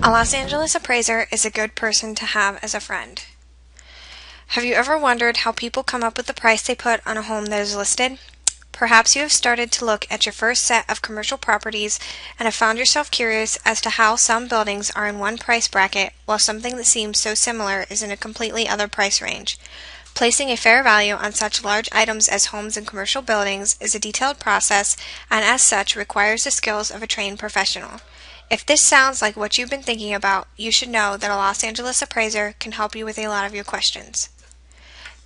A Los Angeles appraiser is a good person to have as a friend. Have you ever wondered how people come up with the price they put on a home that is listed? Perhaps you have started to look at your first set of commercial properties and have found yourself curious as to how some buildings are in one price bracket while something that seems so similar is in a completely other price range. Placing a fair value on such large items as homes and commercial buildings is a detailed process and as such requires the skills of a trained professional. If this sounds like what you've been thinking about, you should know that a Los Angeles appraiser can help you with a lot of your questions.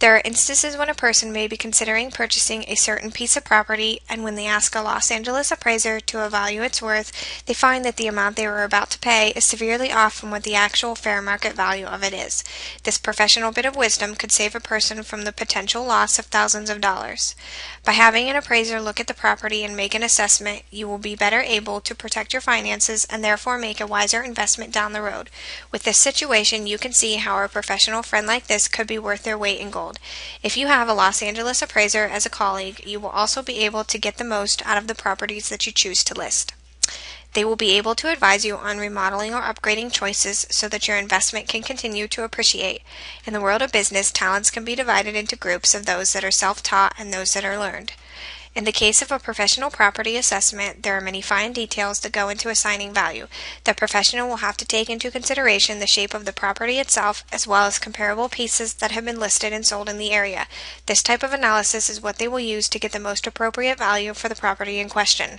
There are instances when a person may be considering purchasing a certain piece of property, and when they ask a Los Angeles appraiser to evaluate its worth, they find that the amount they were about to pay is severely off from what the actual fair market value of it is. This professional bit of wisdom could save a person from the potential loss of thousands of dollars. By having an appraiser look at the property and make an assessment, you will be better able to protect your finances and therefore make a wiser investment down the road. With this situation, you can see how a professional friend like this could be worth their weight in gold. If you have a Los Angeles appraiser as a colleague, you will also be able to get the most out of the properties that you choose to list. They will be able to advise you on remodeling or upgrading choices so that your investment can continue to appreciate. In the world of business, talents can be divided into groups of those that are self-taught and those that are learned. In the case of a professional property assessment, there are many fine details that go into assigning value. The professional will have to take into consideration the shape of the property itself, as well as comparable pieces that have been listed and sold in the area. This type of analysis is what they will use to get the most appropriate value for the property in question.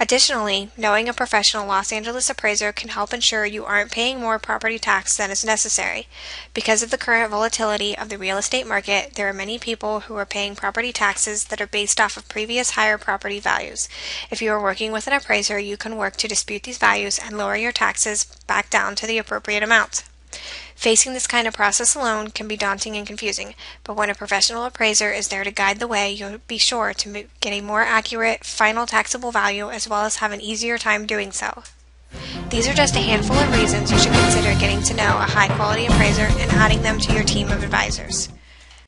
Additionally, knowing a professional Los Angeles appraiser can help ensure you aren't paying more property tax than is necessary. Because of the current volatility of the real estate market, there are many people who are paying property taxes that are based off of previous higher property values. If you are working with an appraiser, you can work to dispute these values and lower your taxes back down to the appropriate amount. Facing this kind of process alone can be daunting and confusing, but when a professional appraiser is there to guide the way, you'll be sure to get a more accurate final taxable value as well as have an easier time doing so. These are just a handful of reasons you should consider getting to know a high-quality appraiser and adding them to your team of advisors.